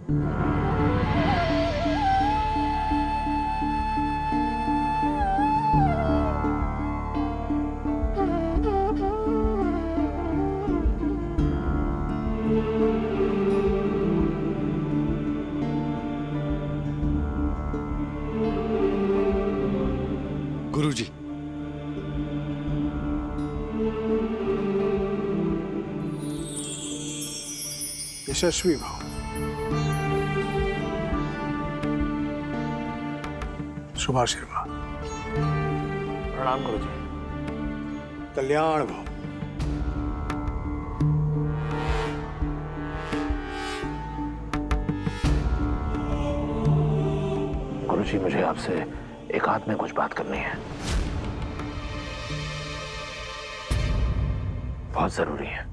गुरुजी, यशस्वी भाव, शुभाशीर्वाद, प्रणाम गुरुजी। कल्याण भाव, गुरुजी, मुझे आपसे एकांत में कुछ बात करनी है, बहुत जरूरी है।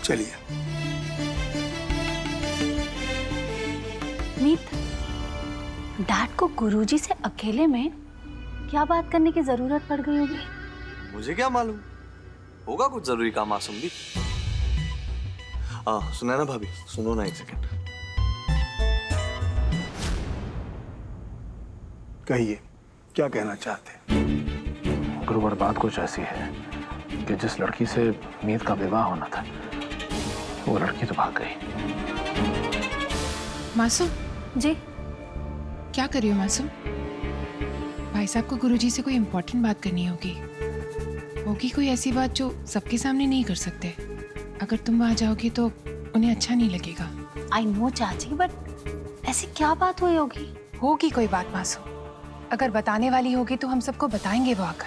चलिए। मीत, डैड को गुरुजी से अकेले में क्या बात करने की जरूरत पड़ गई होगी? मुझे क्या मालूम, होगा कुछ जरूरी काम मासूम भी। सुना ना भाभी, सुनो ना एक सेकंड। कहिए, क्या कहना चाहते हैं? गुरुवर, बात कुछ ऐसी है कि जिस लड़की से मीत का विवाह होना था, वो लड़की तो भाग गई। मासूम जी? क्या कर रही हो मासूम? भाई साहब को गुरुजी से कोई इम्पोर्टेंट बात करनी होगी। होगी कोई ऐसी बात जो सबके सामने नहीं कर सकते। अगर तुम वहां जाओगी तो उन्हें अच्छा नहीं लगेगा। आई नो चाची, बट ऐसी क्या बात हुई होगी? होगी कोई बात मासूम। अगर बताने वाली होगी तो हम सबको बताएंगे वो आकर।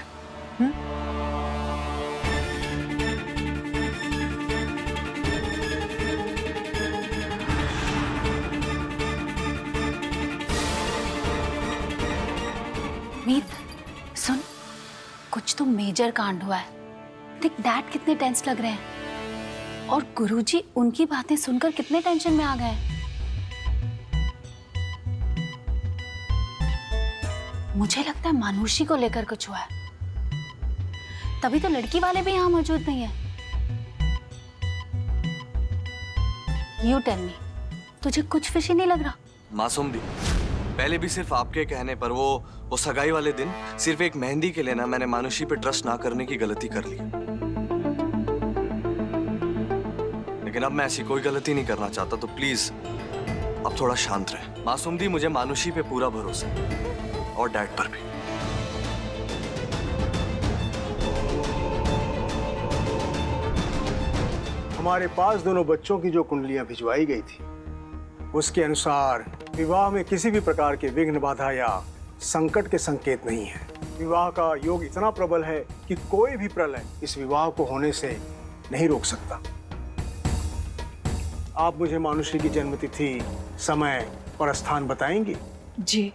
मीत, सुन, कुछ तो मेजर कांड हुआ है। देख डैड कितने टेंस लग रहे हैं और गुरुजी उनकी बातें सुनकर कितने टेंशन में आ गए हैं। मुझे लगता है मानुषी को लेकर कुछ हुआ है, तभी तो लड़की वाले भी यहाँ मौजूद नहीं है। यू टेल मी, तुझे कुछ फिशी नहीं लग रहा? मासूम दी, पहले भी सिर्फ आपके कहने पर वो सगाई वाले दिन सिर्फ एक मेहंदी के लिए ना मैंने मानुषी पे ट्रस्ट ना करने की गलती कर ली। लेकिन अब मैं ऐसी कोई गलती नहीं करना चाहता, तो प्लीज अब थोड़ा शांत रहे। मासूम दी, मुझे मानुषी पे पूरा भरोसा है और डैड पर भी। हमारे पास दोनों बच्चों की जो कुंडलियां भिजवाई गई थी, उसके अनुसार विवाह में किसी भी प्रकार के विघ्न, बाधा या संकट के संकेत नहीं है। विवाह का योग इतना प्रबल है कि कोई भी प्रलय इस विवाह को होने से नहीं रोक सकता। आप मुझे मानुषी की जन्मतिथि, समय और स्थान बताएंगी? जी,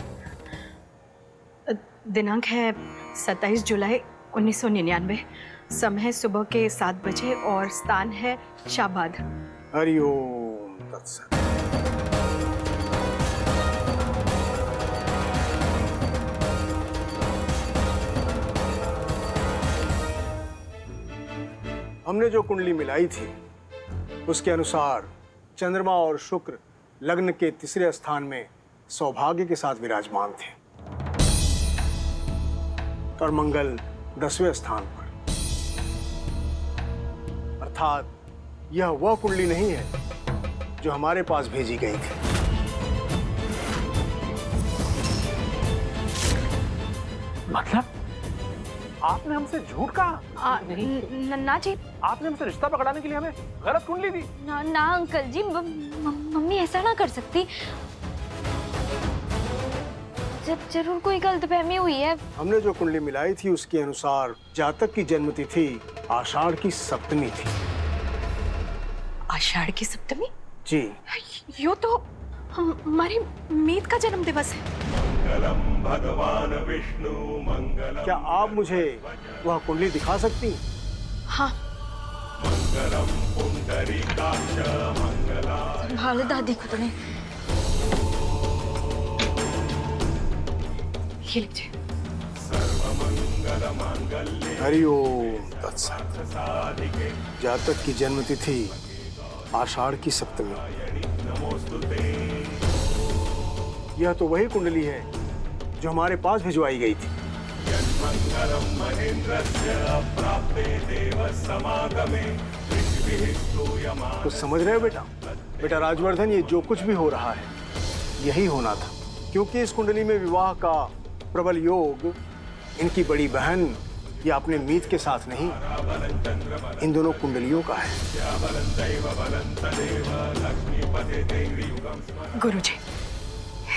दिनांक है 27 जुलाई 1999, समय सुबह के 7 बजे और स्थान है शाबाद। हरिओम तत्सत। हमने जो कुंडली मिलाई थी उसके अनुसार चंद्रमा और शुक्र लग्न के तीसरे स्थान में सौभाग्य के साथ विराजमान थे और मंगल 10वें स्थान पर। अर्थात यह वह कुंडली नहीं है जो हमारे पास भेजी गई थी। मतलब आपने हमसे झूठ कहा? ना जी, आपने हमसे रिश्ता पकड़ाने के लिए हमें गलत कुंडली दी? ना अंकल जी, मम्मी ऐसा ना कर सकती। जरूर कोई गलतफहमी हुई है। हमने जो कुंडली मिलाई थी उसके अनुसार जातक की जन्मतिथि आषाढ़ की सप्तमी थी। आषाढ़ की सप्तमी? जी। यो तो हमारी मीत का जन्म दिवस है। भगवान विष्णु मंगलम। क्या आप मुझे वह कुंडली दिखा सकती? हाँ। मंगलम पुंडरीकाक्ष मंगला। संभालो दादी को तुम्हें। ये लीजिए। सर्वं हरिओम तत्सत। जातक की जन्मतिथि आषाढ़ की सप्तमी। यह तो वही कुंडली है जो हमारे पास भिजवाई गई थी। कुछ समझ रहे हो बेटा? बेटा राजवर्धन, ये जो कुछ भी हो रहा है यही होना था, क्योंकि इस कुंडली में विवाह का प्रबल योग इनकी बड़ी बहन या अपने मीत के साथ नहीं, इन दोनों कुंडलियों का है। गुरुजी,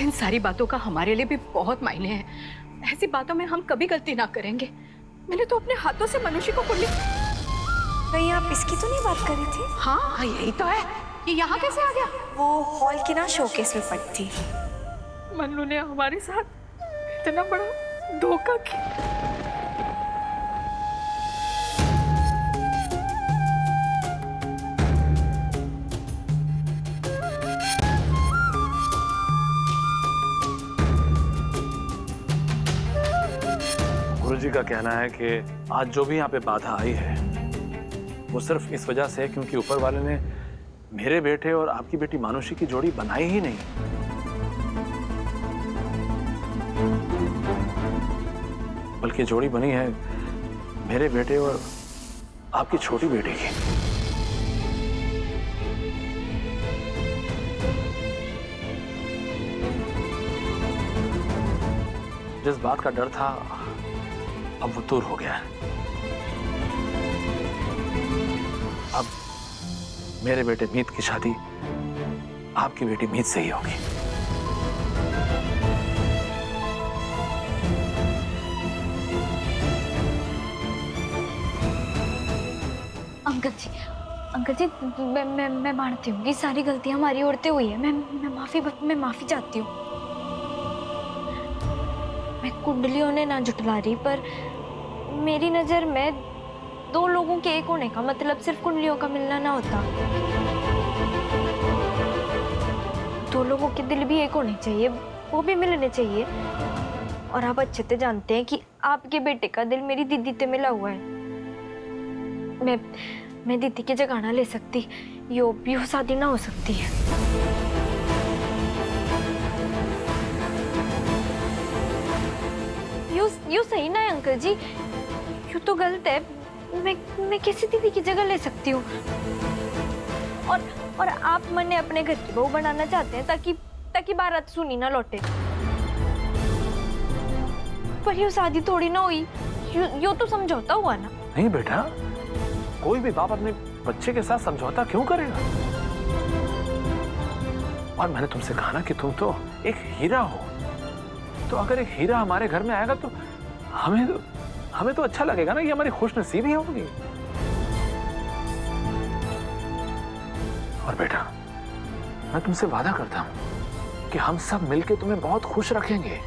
इन सारी बातों का हमारे लिए भी बहुत मायने हैं। ऐसी बातों में हम कभी गलती ना करेंगे। मैंने तो अपने हाथों से मनुष्य को कुंडली। कहीं आप इसकी तो नहीं बात कर रही थी? हाँ, यही तो है। ये यहाँ कैसे आ गया? वो हॉल की ना शोकेस में पड़ी थी। मन्नू ने हमारे साथ इतना बड़ा धोखा किया। गुरुजी का कहना है कि आज जो भी यहाँ पे बाधा आई है वो सिर्फ इस वजह से है क्योंकि ऊपर वाले ने मेरे बेटे और आपकी बेटी मानुषी की जोड़ी बनाई ही नहीं। बल्कि जोड़ी बनी है मेरे बेटे और आपकी छोटी बेटी की। जिस बात का डर था अब वो दूर हो गया है। अब मेरे बेटे मीत की शादी आपकी बेटी मीत से ही होगी। अंकल जी, मैं मानती हूँ कि सारी गलतियां हमारी ओर से हुई है। मैं माफी चाहती हूँ। मैं कुंडलियों ने ना जुटला रही, पर मेरी नजर में दो लोगों के एक होने का मतलब सिर्फ कुंडलियों का मिलना ना होता। दो लोगों के दिल भी एक होने चाहिए, वो भी मिलने चाहिए। और आप अच्छे से जानते हैं कि आपके बेटे का दिल मेरी दीदी से मिला हुआ है। मैं दीदी की जगह ना ले सकती। यो शादी ना हो सकती है। यो सही ना है अंकल जी, यू तो गलत है। मैं कैसे दीदी की जगह ले सकती हूँ? और आप मने अपने घर की बहू बनाना चाहते हैं ताकि बारात सुनी ना लौटे। पर यो शादी थोड़ी ना हुई, यो तो समझौता हुआ ना। नहीं बेटा, कोई भी बाप अपने बच्चे के साथ समझौता क्यों करेगा? और मैंने तुमसे कहा ना कि तुम तो एक हीरा हो, तो अगर एक हीरा हमारे घर में आएगा तो हमें तो अच्छा लगेगा ना, ये हमारी खुशनसीबी होगी। और बेटा, मैं तुमसे वादा करता हूं कि हम सब मिलके तुम्हें बहुत खुश रखेंगे।